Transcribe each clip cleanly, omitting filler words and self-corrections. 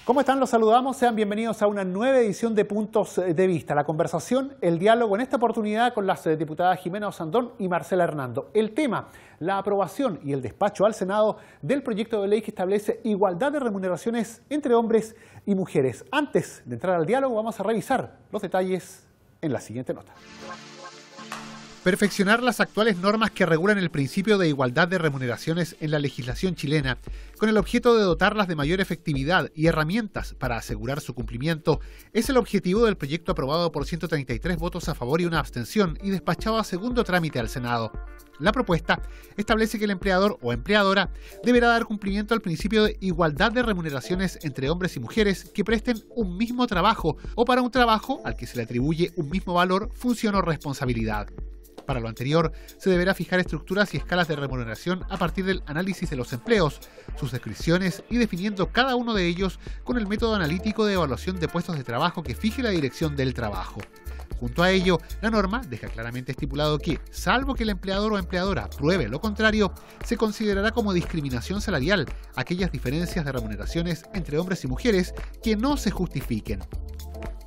¿Cómo están? Los saludamos. Sean bienvenidos a una nueva edición de Puntos de Vista. La conversación, el diálogo, en esta oportunidad con las diputadas Jimena Osandón y Marcela Hernando. El tema, la aprobación y el despacho al Senado del proyecto de ley que establece igualdad de remuneraciones entre hombres y mujeres. Antes de entrar al diálogo, vamos a revisar los detalles en la siguiente nota. Perfeccionar las actuales normas que regulan el principio de igualdad de remuneraciones en la legislación chilena, con el objeto de dotarlas de mayor efectividad y herramientas para asegurar su cumplimiento, es el objetivo del proyecto aprobado por 133 votos a favor y una abstención y despachado a segundo trámite al Senado. La propuesta establece que el empleador o empleadora deberá dar cumplimiento al principio de igualdad de remuneraciones entre hombres y mujeres que presten un mismo trabajo o para un trabajo al que se le atribuye un mismo valor, función o responsabilidad. Para lo anterior, se deberá fijar estructuras y escalas de remuneración a partir del análisis de los empleos, sus descripciones y definiendo cada uno de ellos con el método analítico de evaluación de puestos de trabajo que fije la dirección del trabajo. Junto a ello, la norma deja claramente estipulado que, salvo que el empleador o empleadora pruebe lo contrario, se considerará como discriminación salarial aquellas diferencias de remuneraciones entre hombres y mujeres que no se justifiquen.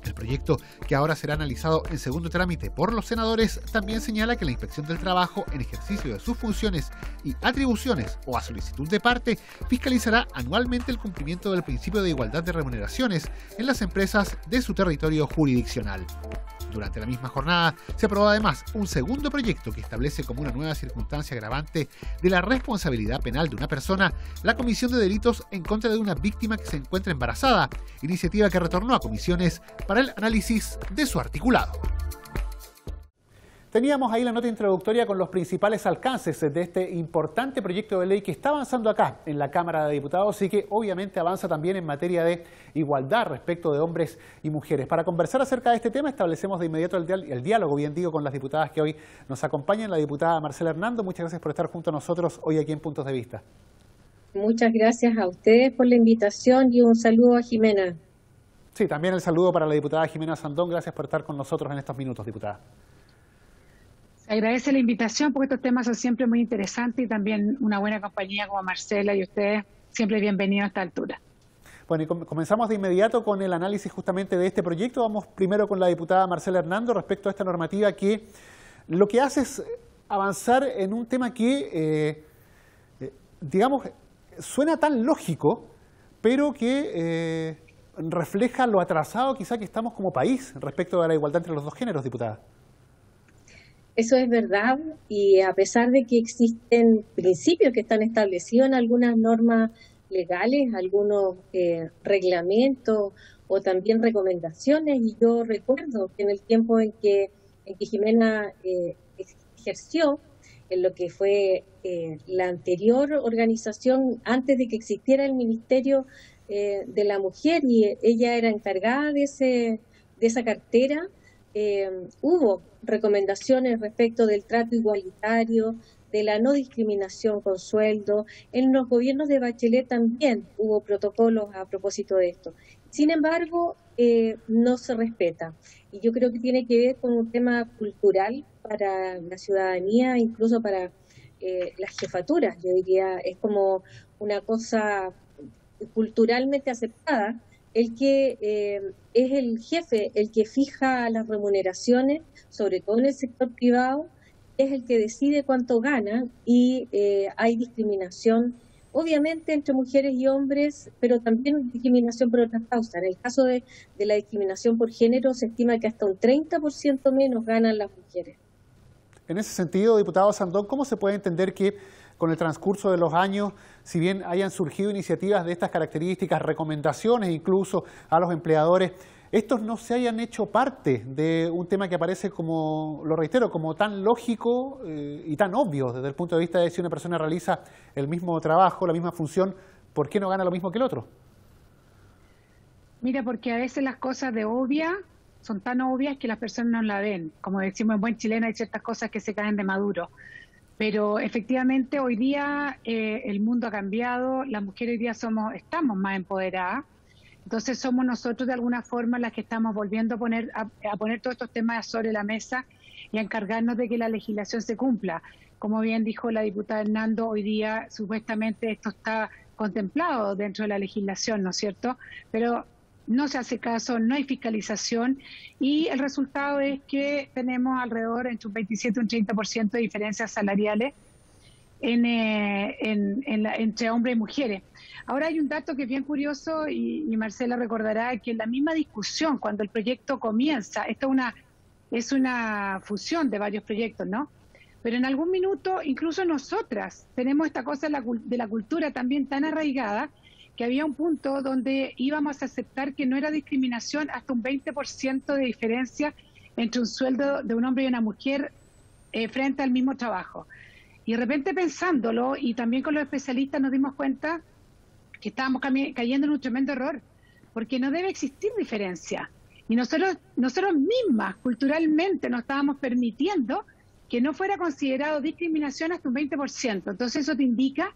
El proyecto, que ahora será analizado en segundo trámite por los senadores, también señala que la Inspección del Trabajo, en ejercicio de sus funciones y atribuciones o a solicitud de parte, fiscalizará anualmente el cumplimiento del principio de igualdad de remuneraciones en las empresas de su territorio jurisdiccional. Durante la misma jornada se aprobó además un segundo proyecto que establece como una nueva circunstancia agravante de la responsabilidad penal de una persona la comisión de delitos en contra de una víctima que se encuentra embarazada, iniciativa que retornó a comisiones para el análisis de su articulado. Teníamos ahí la nota introductoria con los principales alcances de este importante proyecto de ley que está avanzando acá en la Cámara de Diputados y que obviamente avanza también en materia de igualdad respecto de hombres y mujeres. Para conversar acerca de este tema establecemos de inmediato el diálogo, bien digo, con las diputadas que hoy nos acompañan. La diputada Marcela Hernando, muchas gracias por estar junto a nosotros hoy aquí en Puntos de Vista. Muchas gracias a ustedes por la invitación y un saludo a Jimena. Sí, también el saludo para la diputada Jimena Osandón. Gracias por estar con nosotros en estos minutos, diputada. Agradece la invitación porque estos temas son siempre muy interesantes y también una buena compañía como Marcela y ustedes siempre bienvenidos a esta altura. Bueno, y comenzamos de inmediato con el análisis justamente de este proyecto. Vamos primero con la diputada Marcela Hernando respecto a esta normativa que lo que hace es avanzar en un tema que, digamos, suena tan lógico, pero que refleja lo atrasado quizá que estamos como país respecto a la igualdad entre los dos géneros, diputada. Eso es verdad, y a pesar de que existen principios que están establecidos en algunas normas legales, algunos reglamentos o también recomendaciones, y yo recuerdo que en el tiempo en que Jimena ejerció en lo que fue la anterior organización, antes de que existiera el Ministerio de la Mujer, y ella era encargada de esa cartera, hubo recomendaciones respecto del trato igualitario, de la no discriminación con sueldo. En los gobiernos de Bachelet también hubo protocolos a propósito de esto. Sin embargo, no se respeta. Y yo creo que tiene que ver con un tema cultural para la ciudadanía, incluso para las jefaturas. Yo diría, es como una cosa culturalmente aceptada, el que es el jefe, el que fija las remuneraciones, sobre todo en el sector privado, es el que decide cuánto gana, y hay discriminación, obviamente, entre mujeres y hombres, pero también discriminación por otras causas. En el caso de la discriminación por género, se estima que hasta un 30% menos ganan las mujeres. En ese sentido, diputado Sandón, ¿cómo se puede entender que con el transcurso de los años, si bien hayan surgido iniciativas de estas características, recomendaciones incluso a los empleadores, estos no se hayan hecho parte de un tema que aparece como, lo reitero, como tan lógico y tan obvio desde el punto de vista de si una persona realiza el mismo trabajo, la misma función, ¿por qué no gana lo mismo que el otro? Mira, porque a veces las cosas de obvia son tan obvias que las personas no la ven. Como decimos en buen chileno, hay ciertas cosas que se caen de maduro. Pero efectivamente hoy día el mundo ha cambiado, las mujeres hoy día estamos más empoderadas, entonces somos nosotros de alguna forma las que estamos volviendo a poner todos estos temas sobre la mesa y a encargarnos de que la legislación se cumpla. Como bien dijo la diputada Hernando, hoy día supuestamente esto está contemplado dentro de la legislación, ¿no es cierto? Pero no se hace caso, no hay fiscalización y el resultado es que tenemos alrededor entre un 27 y un 30% de diferencias salariales entre hombres y mujeres. Ahora hay un dato que es bien curioso y Marcela recordará que en la misma discusión, cuando el proyecto comienza, esto es una fusión de varios proyectos, ¿no? Pero en algún minuto, incluso nosotras, tenemos esta cosa de la cultura también tan arraigada, que había un punto donde íbamos a aceptar que no era discriminación hasta un 20% de diferencia entre un sueldo de un hombre y una mujer frente al mismo trabajo. Y de repente pensándolo, y también con los especialistas nos dimos cuenta que estábamos cayendo en un tremendo error, porque no debe existir diferencia. Y nosotros mismas, culturalmente, nos estábamos permitiendo que no fuera considerado discriminación hasta un 20%. Entonces eso te indica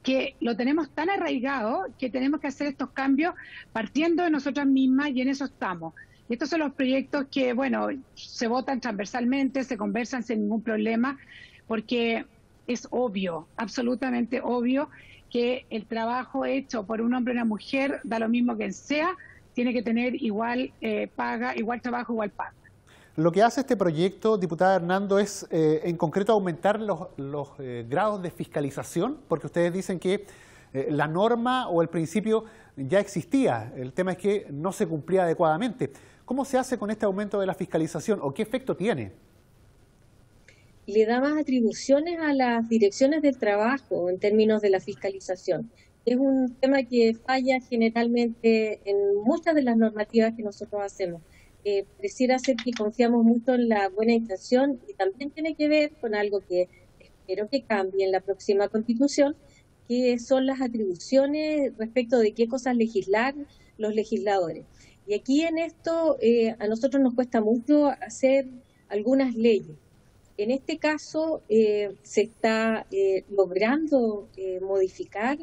que lo tenemos tan arraigado que tenemos que hacer estos cambios partiendo de nosotras mismas y en eso estamos. Y estos son los proyectos que, bueno, se votan transversalmente, se conversan sin ningún problema, porque es obvio, absolutamente obvio, que el trabajo hecho por un hombre o una mujer, da lo mismo quien sea, tiene que tener igual paga, igual trabajo, igual paga. Lo que hace este proyecto, diputada Hernando, es en concreto aumentar los grados de fiscalización, porque ustedes dicen que la norma o el principio ya existía, el tema es que no se cumplía adecuadamente. ¿Cómo se hace con este aumento de la fiscalización o qué efecto tiene? Le da más atribuciones a las direcciones del trabajo en términos de la fiscalización. Es un tema que falla generalmente en muchas de las normativas que nosotros hacemos. Pareciera ser que confiamos mucho en la buena intención y también tiene que ver con algo que espero que cambie en la próxima Constitución, que son las atribuciones respecto de qué cosas legislar los legisladores. Y aquí en esto a nosotros nos cuesta mucho hacer algunas leyes. En este caso se está logrando modificar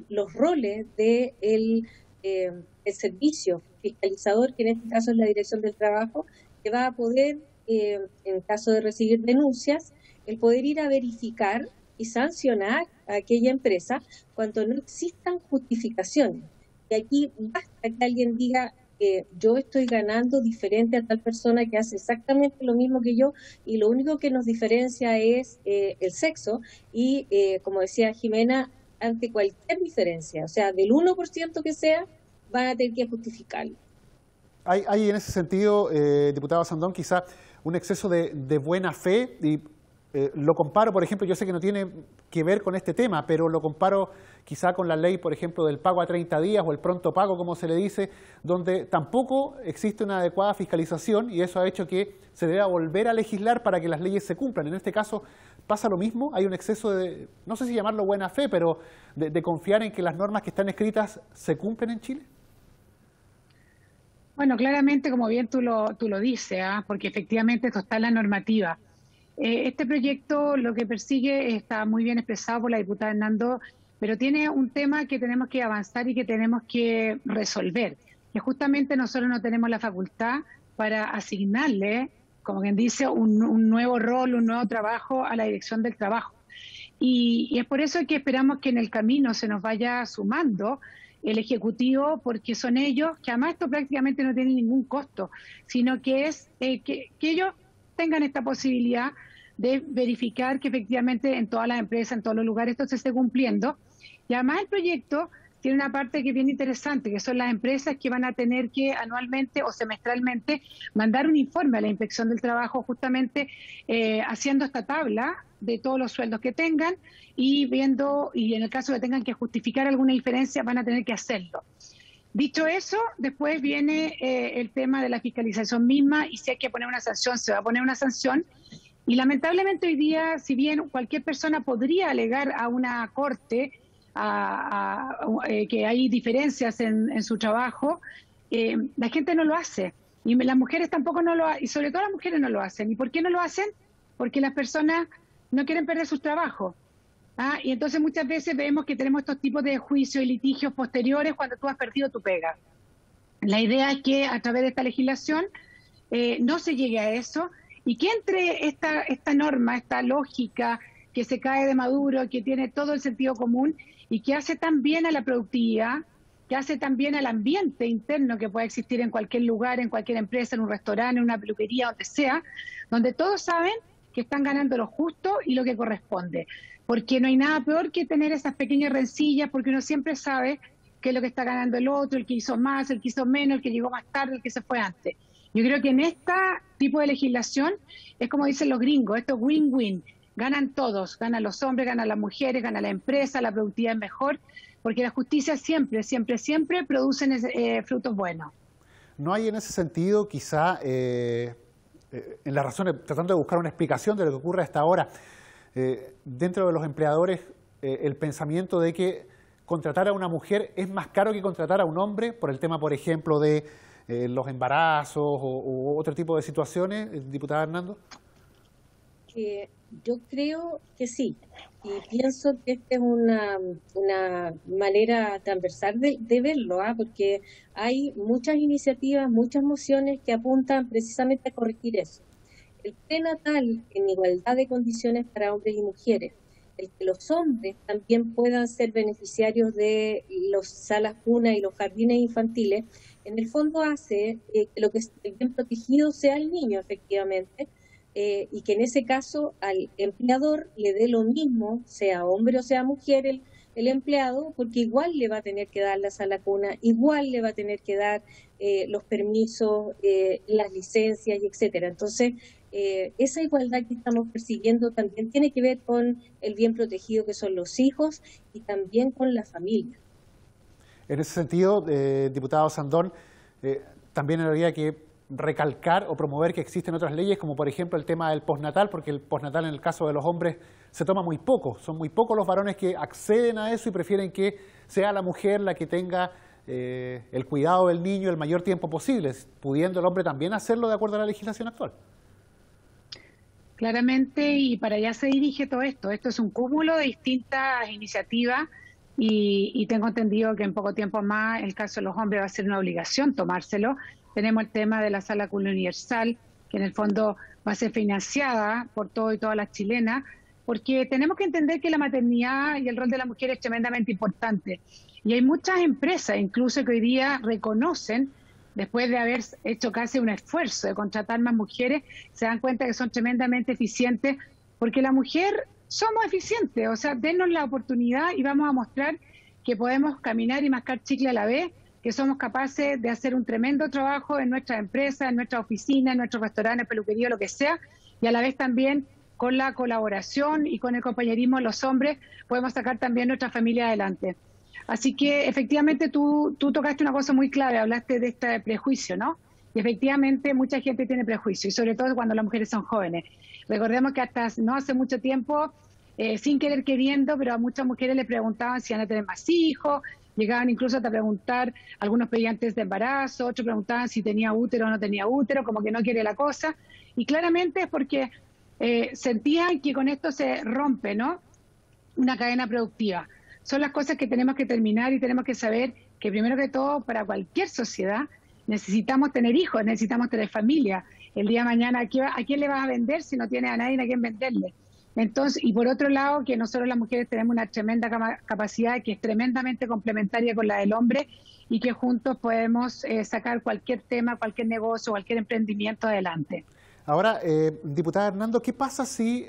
los roles del servicio fiscalizador, que en este caso es la Dirección del Trabajo, que va a poder, en caso de recibir denuncias, el poder ir a verificar y sancionar a aquella empresa cuando no existan justificaciones. Y aquí basta que alguien diga yo estoy ganando diferente a tal persona que hace exactamente lo mismo que yo y lo único que nos diferencia es el sexo y, como decía Jimena, ante cualquier diferencia, o sea, del 1% que sea, van a tener que justificarlo. Hay en ese sentido, diputado Sandón, quizá un exceso de buena fe y lo comparo, por ejemplo, yo sé que no tiene que ver con este tema, pero lo comparo quizá con la ley, por ejemplo, del pago a 30 días o el pronto pago, como se le dice, donde tampoco existe una adecuada fiscalización y eso ha hecho que se deba volver a legislar para que las leyes se cumplan. En este caso pasa lo mismo, hay un exceso de, no sé si llamarlo buena fe, pero de confiar en que las normas que están escritas se cumplen en Chile. Bueno, claramente, como bien tú lo dices, porque efectivamente esto está en la normativa. Este proyecto lo que persigue está muy bien expresado por la diputada Hernando, pero tiene un tema que tenemos que avanzar y que tenemos que resolver. Que justamente nosotros no tenemos la facultad para asignarle, como quien dice, un nuevo rol, un nuevo trabajo a la Dirección del Trabajo. Y es por eso que esperamos que en el camino se nos vaya sumando el Ejecutivo, porque son ellos, que además esto prácticamente no tiene ningún costo, sino que es que ellos tengan esta posibilidad de verificar que efectivamente en todas las empresas, en todos los lugares esto se esté cumpliendo. Y además el proyecto tiene una parte que es bien interesante, que son las empresas que van a tener que anualmente o semestralmente mandar un informe a la Inspección del Trabajo justamente haciendo esta tabla de todos los sueldos que tengan y viendo, y en el caso de que tengan que justificar alguna diferencia van a tener que hacerlo. Dicho eso, después viene el tema de la fiscalización misma y si hay que poner una sanción, se va a poner una sanción. Y lamentablemente hoy día, si bien cualquier persona podría alegar a una corte que hay diferencias en su trabajo, la gente no lo hace. Y las mujeres tampoco no lo hacen, y sobre todo las mujeres no lo hacen. ¿Y por qué no lo hacen? Porque las personas no quieren perder sus trabajos. Y entonces muchas veces vemos que tenemos estos tipos de juicios y litigios posteriores cuando tú has perdido tu pega. La idea es que a través de esta legislación no se llegue a eso y que entre esta norma, esta lógica que se cae de Maduro, que tiene todo el sentido común y que hace tan bien a la productividad, que hace tan bien al ambiente interno que puede existir en cualquier lugar, en cualquier empresa, en un restaurante, en una peluquería, donde sea, donde todos saben que están ganando lo justo y lo que corresponde. Porque no hay nada peor que tener esas pequeñas rencillas, porque uno siempre sabe qué es lo que está ganando el otro, el que hizo más, el que hizo menos, el que llegó más tarde, el que se fue antes. Yo creo que en este tipo de legislación es como dicen los gringos, esto es win-win. Ganan todos, ganan los hombres, ganan las mujeres, gana la empresa, la productividad es mejor, porque la justicia siempre, siempre, siempre producen frutos buenos. ¿No hay en ese sentido quizá, en las razones, tratando de buscar una explicación de lo que ocurre hasta ahora, dentro de los empleadores, el pensamiento de que contratar a una mujer es más caro que contratar a un hombre por el tema, por ejemplo, de los embarazos o otro tipo de situaciones, diputada Hernando? Yo creo que sí, y pienso que esta es una manera transversal de verlo, porque hay muchas iniciativas, muchas mociones que apuntan precisamente a corregir eso. El prenatal en igualdad de condiciones para hombres y mujeres, el que los hombres también puedan ser beneficiarios de las salas cuna y los jardines infantiles, en el fondo hace que lo que esté bien protegido sea el niño, efectivamente, y que en ese caso al empleador le dé lo mismo, sea hombre o sea mujer el empleado, porque igual le va a tener que dar la sala cuna, igual le va a tener que dar los permisos, las licencias, y etcétera. Entonces, esa igualdad que estamos persiguiendo también tiene que ver con el bien protegido que son los hijos y también con la familia. En ese sentido, diputado Sandón, también habría que recalcar o promover que existen otras leyes, como por ejemplo el tema del postnatal, porque el postnatal en el caso de los hombres se toma muy poco. Son muy pocos los varones que acceden a eso y prefieren que sea la mujer la que tenga el cuidado del niño el mayor tiempo posible, pudiendo el hombre también hacerlo de acuerdo a la legislación actual. Claramente, y para allá se dirige todo esto. Esto es un cúmulo de distintas iniciativas y tengo entendido que en poco tiempo más el caso de los hombres va a ser una obligación tomárselo. Tenemos el tema de la sala cuna universal, que en el fondo va a ser financiada por todo y todas las chilenas, porque tenemos que entender que la maternidad y el rol de la mujer es tremendamente importante. Y hay muchas empresas, incluso que hoy día reconocen, después de haber hecho casi un esfuerzo de contratar más mujeres, se dan cuenta que son tremendamente eficientes, porque la mujer somos eficientes, o sea, denos la oportunidad y vamos a mostrar que podemos caminar y mascar chicle a la vez, que somos capaces de hacer un tremendo trabajo en nuestras empresas, en nuestras oficinas, en nuestros restaurantes, peluquería, lo que sea, y a la vez también con la colaboración y con el compañerismo de los hombres podemos sacar también nuestra familia adelante. Así que efectivamente tú tocaste una cosa muy clave, hablaste de este prejuicio, ¿no? Y efectivamente mucha gente tiene prejuicio, y sobre todo cuando las mujeres son jóvenes. Recordemos que hasta no hace mucho tiempo, sin querer queriendo, pero a muchas mujeres le preguntaban si van a tener más hijos, llegaban incluso hasta preguntar, algunos pedían test de embarazo, otros preguntaban si tenía útero o no tenía útero, como que no quiere la cosa, y claramente es porque sentían que con esto se rompe, ¿no?, una cadena productiva. Son las cosas que tenemos que terminar y tenemos que saber que primero que todo, para cualquier sociedad, necesitamos tener hijos, necesitamos tener familia. El día de mañana, ¿a quién le vas a vender si no tienes a nadie a quien venderle? Entonces, y por otro lado, que nosotros las mujeres tenemos una tremenda capacidad que es tremendamente complementaria con la del hombre y que juntos podemos sacar cualquier tema, cualquier negocio, cualquier emprendimiento adelante. Ahora, diputada Hernando, ¿qué pasa si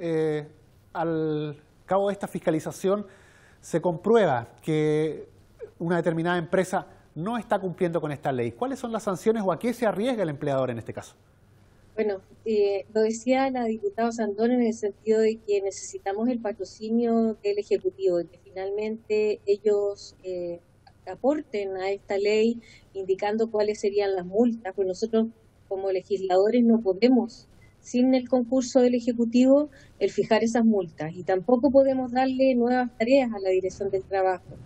al cabo de esta fiscalización se comprueba que una determinada empresa no está cumpliendo con esta ley? ¿Cuáles son las sanciones o a qué se arriesga el empleador en este caso? Bueno, lo decía la diputada Sandón en el sentido de que necesitamos el patrocinio del Ejecutivo, de que finalmente ellos aporten a esta ley indicando cuáles serían las multas, pues nosotros como legisladores no podemos, sin el concurso del Ejecutivo, el fijar esas multas, y tampoco podemos darle nuevas tareas a la Dirección del Trabajo.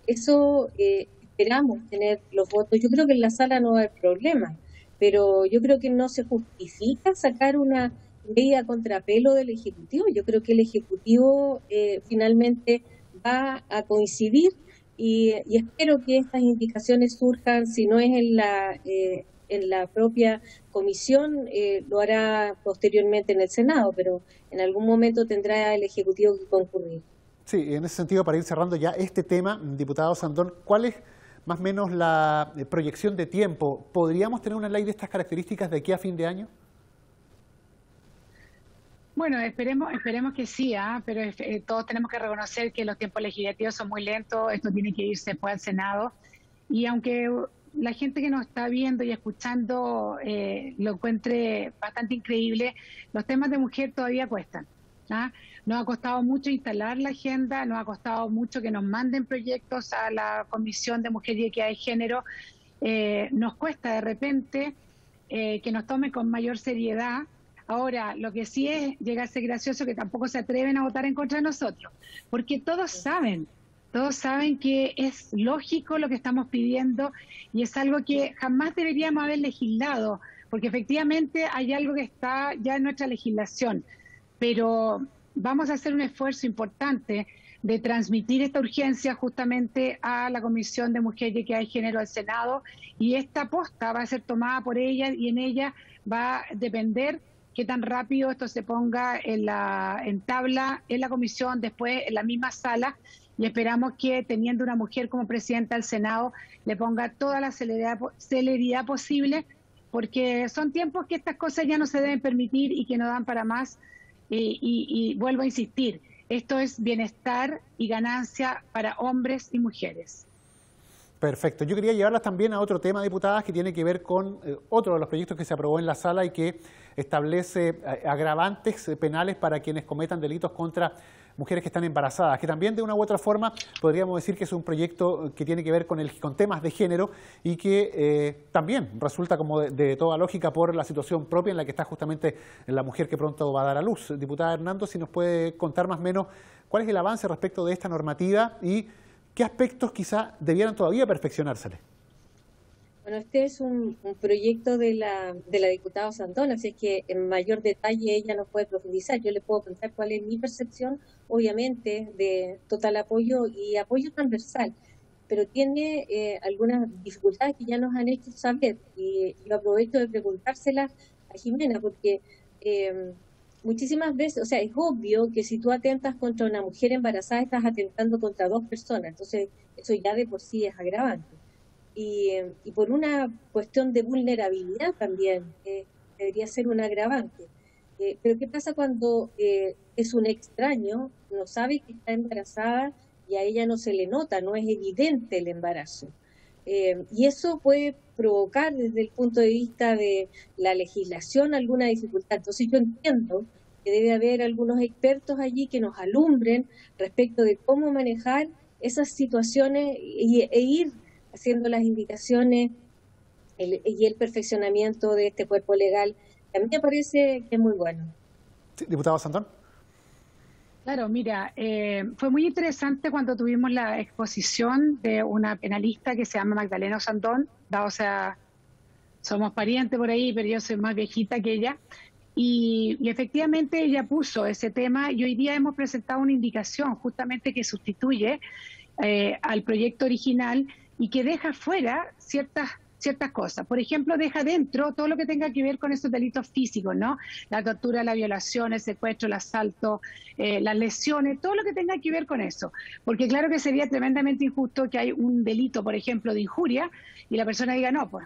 Eso esperamos tener los votos. Yo creo que en la sala no va a haber problema, pero yo creo que no se justifica sacar una ley a contrapelo del Ejecutivo. Yo creo que el Ejecutivo finalmente va a coincidir y espero que estas indicaciones surjan, si no es en en la propia comisión, lo hará posteriormente en el Senado, pero en algún momento tendrá el Ejecutivo que concurrir. Sí, en ese sentido, para ir cerrando ya este tema, diputado Sandón, ¿cuál es más o menos la proyección de tiempo? ¿Podríamos tener una ley de estas características de aquí a fin de año? Bueno, esperemos que sí, pero todos tenemos que reconocer que los tiempos legislativos son muy lentos, esto tiene que irse después al Senado, y aunque la gente que nos está viendo y escuchando lo encuentre bastante increíble, los temas de mujer todavía cuestan. Nos ha costado mucho instalar la agenda, nos ha costado mucho que nos manden proyectos a la Comisión de Mujer y Equidad de Género, nos cuesta de repente que nos tomen con mayor seriedad. Ahora, lo que sí es, llega a ser gracioso que tampoco se atreven a votar en contra de nosotros, porque todos saben que es lógico lo que estamos pidiendo y es algo que jamás deberíamos haber legislado, porque efectivamente hay algo que está ya en nuestra legislación, pero vamos a hacer un esfuerzo importante de transmitir esta urgencia justamente a la Comisión de Mujer y Equidad de Género del Senado, y esta posta va a ser tomada por ella y en ella va a depender qué tan rápido esto se ponga en tabla en la comisión, después en la misma sala, y esperamos que teniendo una mujer como presidenta del Senado le ponga toda la celeridad posible, porque son tiempos que estas cosas ya no se deben permitir y que no dan para más, y vuelvo a insistir, esto es bienestar y ganancia para hombres y mujeres. Perfecto. Yo quería llevarlas también a otro tema, diputadas, que tiene que ver con otro de los proyectos que se aprobó en la sala y que establece agravantes penales para quienes cometan delitos contra mujeres que están embarazadas, que también de una u otra forma podríamos decir que es un proyecto que tiene que ver con temas de género y que también resulta como de toda lógica por la situación propia en la que está justamente la mujer que pronto va a dar a luz. Diputada Hernando, si nos puede contar más o menos cuál es el avance respecto de esta normativa y ¿qué aspectos quizá debieran todavía perfeccionársele? Bueno, este es un proyecto de la diputada Sandón, así que en mayor detalle ella nos puede profundizar. Yo le puedo contar cuál es mi percepción, obviamente, de total apoyo y apoyo transversal, pero tiene algunas dificultades que ya nos han hecho saber, y yo aprovecho de preguntárselas a Jimena, porque muchísimas veces, o sea, es obvio que si tú atentas contra una mujer embarazada, estás atentando contra dos personas, entonces eso ya de por sí es agravante. Y por una cuestión de vulnerabilidad también, debería ser un agravante. Pero ¿qué pasa cuando es un extraño, no sabe que está embarazada y a ella no se le nota, no es evidente el embarazo? Y eso puede provocar desde el punto de vista de la legislación alguna dificultad. Entonces yo entiendo que debe haber algunos expertos allí que nos alumbren respecto de cómo manejar esas situaciones e ir haciendo las indicaciones y el perfeccionamiento de este cuerpo legal, que a mí me parece que es muy bueno. Sí, diputado Sandón. Claro, mira, fue muy interesante cuando tuvimos la exposición de una penalista que se llama Magdalena Sandón, o sea, somos parientes por ahí, pero yo soy más viejita que ella, y efectivamente ella puso ese tema y hoy día hemos presentado una indicación justamente que sustituye al proyecto original y que deja fuera ciertas cosas. Por ejemplo, deja dentro todo lo que tenga que ver con esos delitos físicos, ¿no? La tortura, la violación, el secuestro, el asalto, las lesiones, todo lo que tenga que ver con eso. Porque claro que sería tremendamente injusto que hay un delito, por ejemplo, de injuria y la persona diga, no, pues,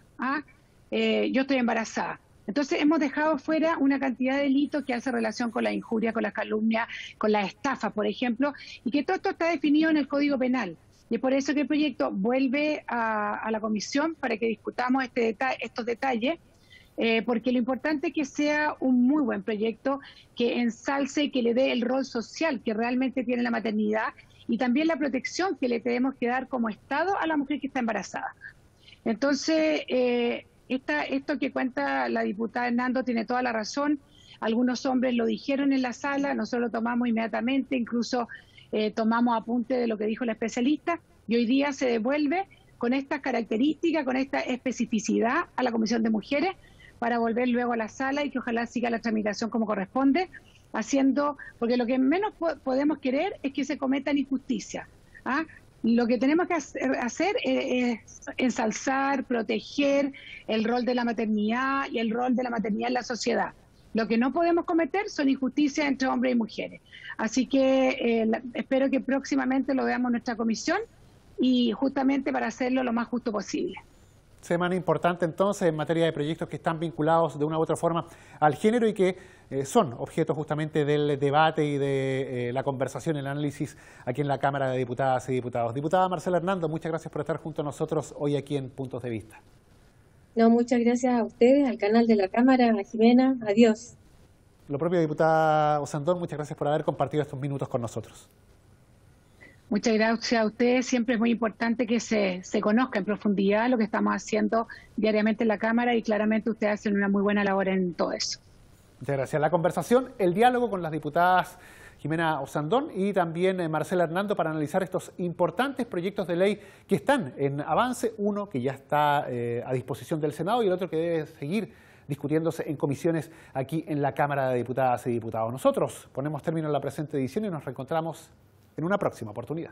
yo estoy embarazada. Entonces hemos dejado fuera una cantidad de delitos que hace relación con la injuria, con la calumnia, con la estafa, por ejemplo, y que todo esto está definido en el Código Penal. Y es por eso que el proyecto vuelve a la comisión para que discutamos estos detalles, porque lo importante es que sea un muy buen proyecto que ensalce y que le dé el rol social que realmente tiene la maternidad y también la protección que le tenemos que dar como Estado a la mujer que está embarazada. Entonces, esto que cuenta la diputada Hernando tiene toda la razón. Algunos hombres lo dijeron en la sala, nosotros lo tomamos inmediatamente, incluso tomamos apunte de lo que dijo la especialista y hoy día se devuelve con estas características, con esta especificidad a la Comisión de Mujeres para volver luego a la sala y que ojalá siga la tramitación como corresponde, porque lo que menos podemos querer es que se cometan injusticias. Lo que tenemos que hacer es ensalzar, proteger el rol de la maternidad y el rol de la maternidad en la sociedad. Lo que no podemos cometer son injusticias entre hombres y mujeres. Así que espero que próximamente lo veamos en nuestra comisión y justamente para hacerlo lo más justo posible. Semana importante entonces en materia de proyectos que están vinculados de una u otra forma al género y que son objeto justamente del debate y de la conversación, el análisis aquí en la Cámara de Diputadas y Diputados. Diputada Marcela Hernando, muchas gracias por estar junto a nosotros hoy aquí en Puntos de Vista. No, muchas gracias a ustedes, al canal de la Cámara, a Jimena, adiós. Lo propio, diputada Osandón, muchas gracias por haber compartido estos minutos con nosotros. Muchas gracias a ustedes. Siempre es muy importante que se conozca en profundidad lo que estamos haciendo diariamente en la Cámara y claramente ustedes hacen una muy buena labor en todo eso. Muchas gracias. La conversación, el diálogo con las diputadas Jimena Osandón y también Marcela Hernando para analizar estos importantes proyectos de ley que están en avance, uno que ya está a disposición del Senado y el otro que debe seguir discutiéndose en comisiones aquí en la Cámara de Diputadas y Diputados. Nosotros ponemos término a la presente edición y nos reencontramos en una próxima oportunidad.